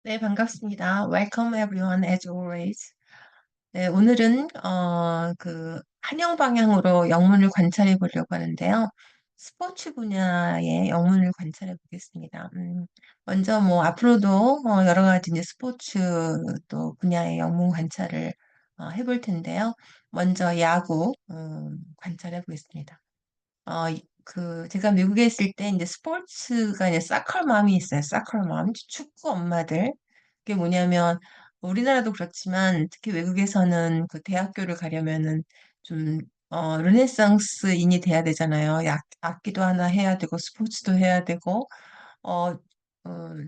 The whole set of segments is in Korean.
네, 반갑습니다. Welcome everyone as always. 네, 오늘은 한영 방향으로 영문을 관찰해 보려고 하는데요. 스포츠 분야의 영문을 관찰해 보겠습니다. 먼저 뭐 앞으로도 여러 가지 이제 스포츠 또 분야의 영문 관찰을 해볼 텐데요. 먼저 야구 관찰해 보겠습니다. 제가 미국에 있을 때 이제 스포츠가 이제 사커맘이 있어요. 사커맘, 축구 엄마들. 그게 뭐냐면 우리나라도 그렇지만 특히 외국에서는 그 대학교를 가려면은 좀 르네상스인이 돼야 되잖아요. 악기도 하나 해야 되고 스포츠도 해야 되고 어,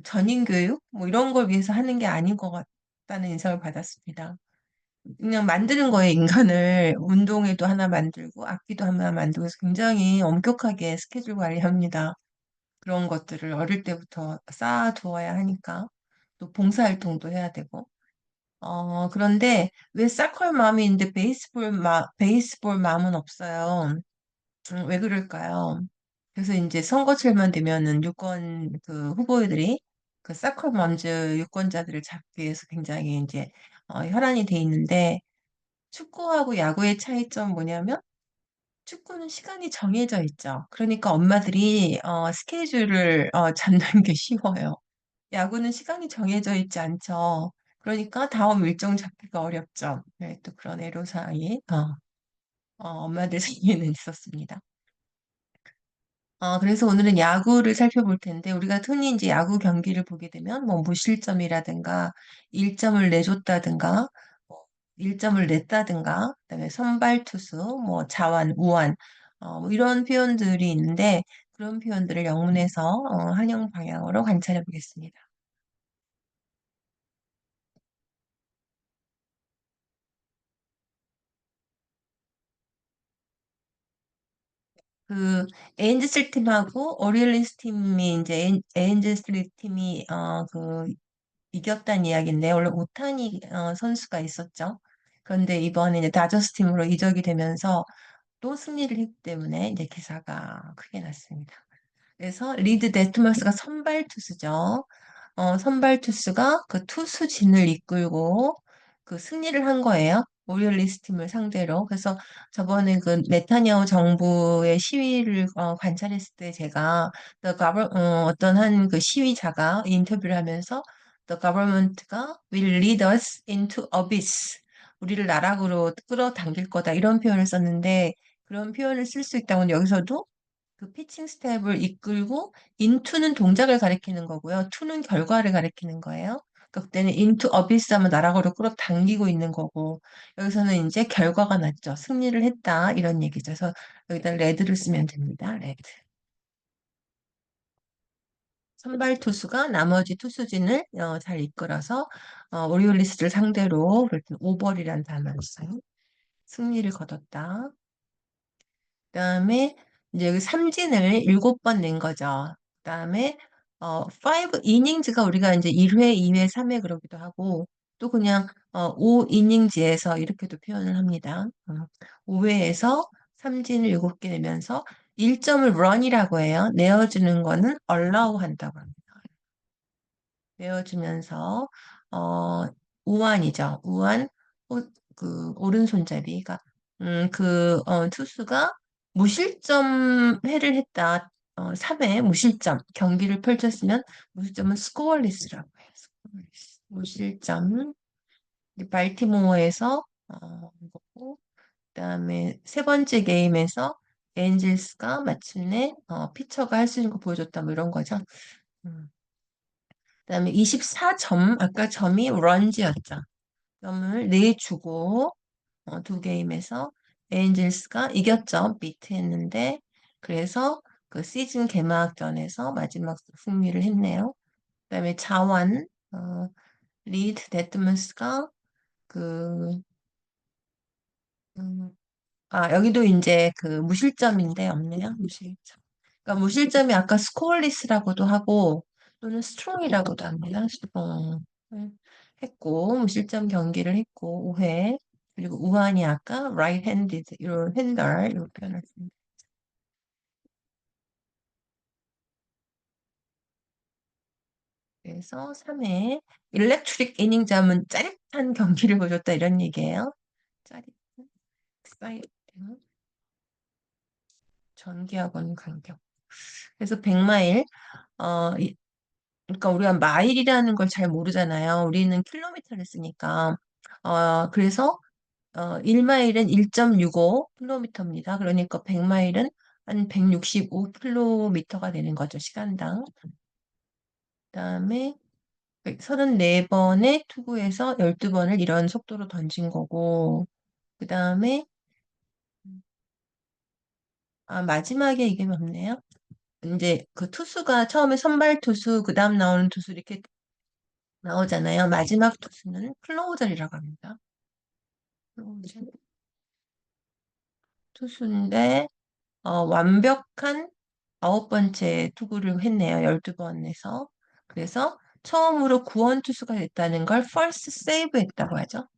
전인 교육 뭐 이런 걸 위해서 하는 게 아닌 것 같다는 인상을 받았습니다. 그냥 만드는 거예요, 인간을. 운동회도 하나 만들고, 악기도 하나 만들고, 해서 굉장히 엄격하게 스케줄 관리합니다. 그런 것들을 어릴 때부터 쌓아두어야 하니까. 또 봉사활동도 해야 되고. 그런데 왜 사커 맘인데 베이스볼 맘은 없어요? 왜 그럴까요? 그래서 이제 선거철만 되면은 유권 그 후보들이 그 사커 맘즈 유권자들을 잡기 위해서 굉장히 이제 혈안이 돼 있는데 축구하고 야구의 차이점 뭐냐면 축구는 시간이 정해져 있죠. 그러니까 엄마들이 스케줄을 잡는 게 쉬워요. 야구는 시간이 정해져 있지 않죠. 그러니까 다음 일정 잡기가 어렵죠. 네, 또 그런 애로사항이 엄마들 사이에는 있었습니다. 그래서 오늘은 야구를 살펴볼 텐데, 우리가 흔히 이제 야구 경기를 보게 되면, 뭐, 무실점이라든가, 1점을 내줬다든가, 뭐, 1점을 냈다든가, 그다음에 선발 투수, 뭐, 자완, 우완, 뭐 이런 표현들이 있는데, 그런 표현들을 영문에서, 한영 방향으로 관찰해 보겠습니다. 그, 에인즈스 팀하고 오리올리스 팀이, 이제, 에인즈스 팀이, 이겼다는 이야기인데 원래 오타니 선수가 있었죠. 그런데 이번에 이제 다저스 팀으로 이적이 되면서 또 승리를 했기 때문에 이제 기사가 크게 났습니다. 그래서 리드 데트머스가 선발 투수죠. 선발 투수가 그 투수진을 이끌고 그 승리를 한 거예요. 오리올리스 팀을 상대로. 그래서 저번에 그 네타냐후 정부의 시위를 관찰했을 때 제가 어떤 한 그 시위자가 인터뷰를 하면서 The government가 will lead us into abyss. 우리를 나락으로 끌어당길 거다. 이런 표현을 썼는데 그런 표현을 쓸 수 있다면 여기서도 그 피칭 스텝을 이끌고 into는 동작을 가리키는 거고요. to는 결과를 가리키는 거예요. 그러니까 그때는 into abyss 하면 나락으로 끌어당기고 있는 거고 여기서는 이제 결과가 났죠. 승리를 했다 이런 얘기죠. 그래서 여기다 레드를 쓰면 됩니다. 레드. 선발 투수가 나머지 투수진을 잘 이끌어서 오리올리스를 상대로 그랬더니 오버리란 단어를 써요. 승리를 거뒀다. 그다음에 이제 여기 삼진을 7번 낸 거죠. 그다음에 5 이닝즈가 우리가 이제 1회, 2회, 3회 그러기도 하고 또 그냥 5 이닝즈에서 이렇게도 표현을 합니다. 5회에서 삼진을 7개 내면서 1점을 run이라고 해요. 내어주는 거는 allow 한다고 합니다. 내어주면서 어 우완이죠. 우완 그 오른손잡이가 투수가 무실점회를 했다. 3회 무실점 경기를 펼쳤으면 무실점은 스코어리스라고 해요. 스코어리스. 무실점. 이제 발티모어에서 이거고 그다음에 세 번째 게임에서 엔젤스가 마침내 피처가 할 수 있는 거 보여줬다 뭐 이런 거죠. 음. 그다음에 24점 아까 점이 런지였죠. 점을 내주고 두 게임에서 에인즐스가 이겼죠. 비트했는데 그래서 그 시즌 개막전에서 마지막 승리를 했네요. 그다음에 자완 리드 데트먼스가 그 음, 여기도 이제 그 무실점인데 없네요. 무실점. 그러니까 무실점이 아까 스코어리스라고도 하고 또는 스트롱이라고도 합니다. 스트롱 했고 무실점 경기를 했고 5회 그리고 우한이 아까 right handed 이런 핸들 이런 표현을 씁니다. 그래서 3회 일렉트릭 이닝잠은 짜릿한 경기를 보여줬다 이런 얘기예요. 짜릿한 exciting 전기하고는 간격. 그래서 100마일 그러니까 우리가 마일이라는 걸 잘 모르잖아요. 우리는 킬로미터를 쓰니까. 그래서 1마일은 1.65km입니다. 그러니까 100마일은 한 165km가 되는 거죠, 시간당. 그다음에 34번의 투구에서 12번을 이런 속도로 던진 거고, 그다음에 마지막에 이게 없네요. 이제 그 투수가 처음에 선발 투수, 그다음 나오는 투수 이렇게 나오잖아요. 마지막 투수는 클로저리라고 합니다. 클로저 투수인데 완벽한 9번째 투구를 했네요. 12번에서. 그래서 처음으로 구원 투수가 됐다는 걸 first save 했다고 하죠.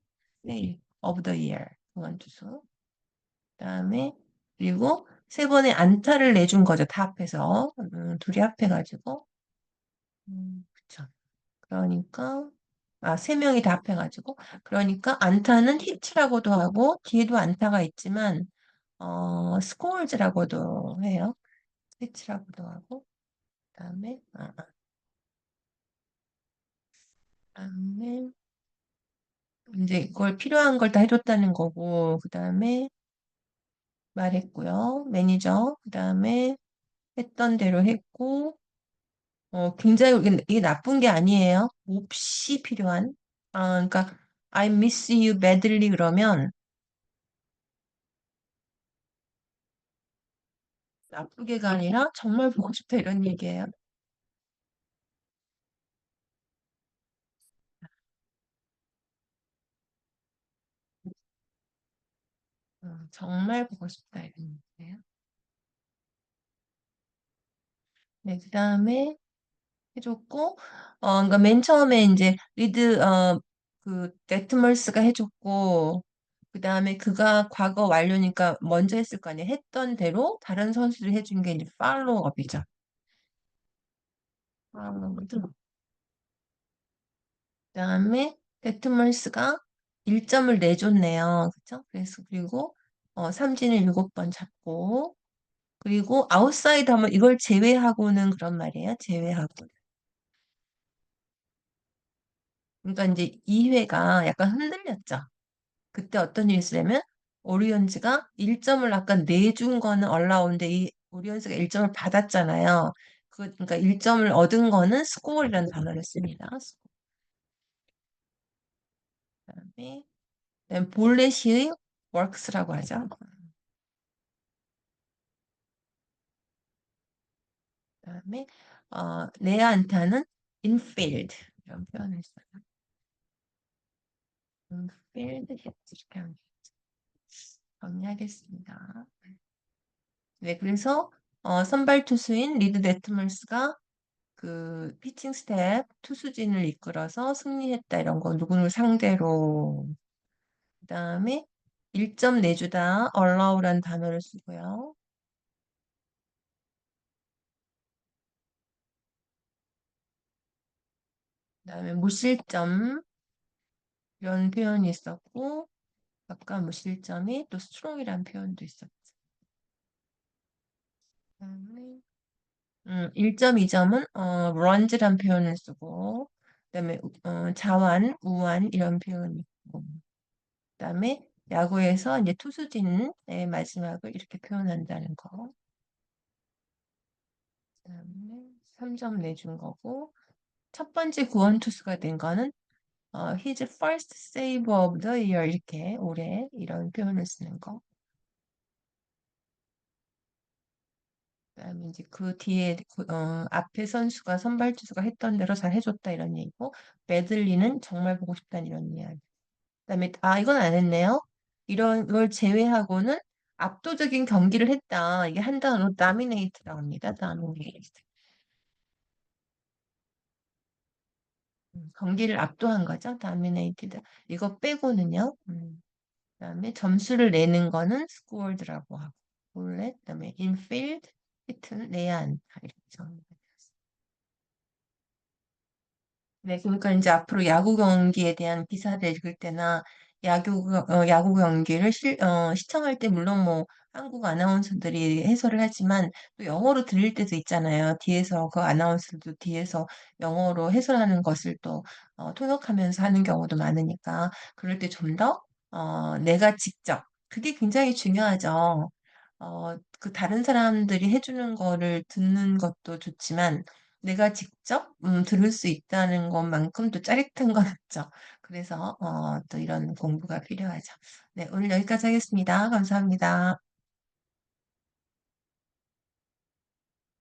Save of the year. 구원 투수. 그다음에 그리고 3번의 안타를 내준 거죠. 다 합해서. 둘이 합해가지고. 그쵸. 그러니까 3명이 다 합해가지고. 그러니까 안타는 히트라고도 하고 뒤에도 안타가 있지만 스코어즈라고도 해요. 히트라고도 하고. 그다음에 그다음에 이제 이걸 필요한 걸 다 해줬다는 거고, 그 다음에 말했고요. 매니저, 그 다음에 했던 대로 했고, 굉장히 이게 나쁜 게 아니에요. 몹시 필요한. 그러니까 I miss you badly 그러면 나쁘게가 아니라 정말 보고 싶다 이런 얘기예요. 정말 보고 싶다 이런 얘기예요. 네, 그 다음에 해줬고, 그러니까 맨 처음에 이제 그 데트멀스가 해줬고, 그 다음에 그가 과거 완료니까 먼저 했을 거 아니에요. 했던 대로 다른 선수들이 해준 게 이제 팔로우업이죠. 그 다음에 데트멀스가 1점을 내줬네요. 그쵸? 그래서 그리고 삼진을 7번 잡고, 그리고 아웃사이드 하면 이걸 제외하고는 그런 말이에요. 제외하고. 그러니까 이제 2회가 약간 흔들렸죠. 그때 어떤 일이 있으냐면 오리온즈가 1점을 아까 내준 거는 올라오는데 이 오리온즈가 1점을 받았잖아요. 그러니까 1점을 얻은 거는 스코어이라는 단어를 씁니다. 그다음에 볼넷이 works라고 하죠. 그다음에 내야 안타는 infield 이런 표현을 써요. infield 이렇게 정리하겠습니다. 네, 그래서 선발 투수인 리드 데트멀스가 그 피칭 스텝 투수진을 이끌어서 승리했다 이런 거 누구를 상대로 그다음에 1점 내주다 allow란 단어를 쓰고요. 그다음에 무실점 이런 표현이 있었고 아까 무실점이 또 strong이란 표현도 있었죠. 그다음에 1점, 2점은 runs란 표현을 쓰고 그다음에 자완, 우완 이런 표현이 있고 그다음에 야구에서 이제 투수진의 마지막을 이렇게 표현한다는 거. 그다음에 3점 내준 거고 첫 번째 구원 투수가 된 거는 his first save of the year 이렇게 올해 이런 표현을 쓰는 거. 그다음에 이제 그 뒤에 앞에 선수가 선발 투수가 했던 대로 잘 해줬다 이런 얘기고 매들리는 정말 보고 싶다는 이런 이야기. 그다음에 이건 안 했네요. 이런 걸 제외하고는 압도적인 경기를 했다. 이게 한 단어로 dominate라고 합니다. dominate. 경기를 압도한 거죠. dominated. 이거 빼고는요. 그다음에 점수를 내는 거는 scored라고 하고 볼넷 그다음에 infield 히트는 내야 한다. 이렇게 정리가 되었습니다. 네. 그러니까 인제 앞으로 야구 경기에 대한 기사를 읽을 때나 야구 경기를 시청할 때 물론 뭐 한국 아나운서들이 해설을 하지만 또 영어로 들릴 때도 있잖아요. 뒤에서 그 아나운서도 뒤에서 영어로 해설하는 것을 또 통역하면서 하는 경우도 많으니까 그럴 때 좀 더 내가 직접 그게 굉장히 중요하죠. 그 다른 사람들이 해 주는 거를 듣는 것도 좋지만 내가 직접 들을 수 있다는 것만큼 또 짜릿한 건 없죠. 그래서 또 이런 공부가 필요하죠. 네, 오늘 여기까지 하겠습니다. 감사합니다.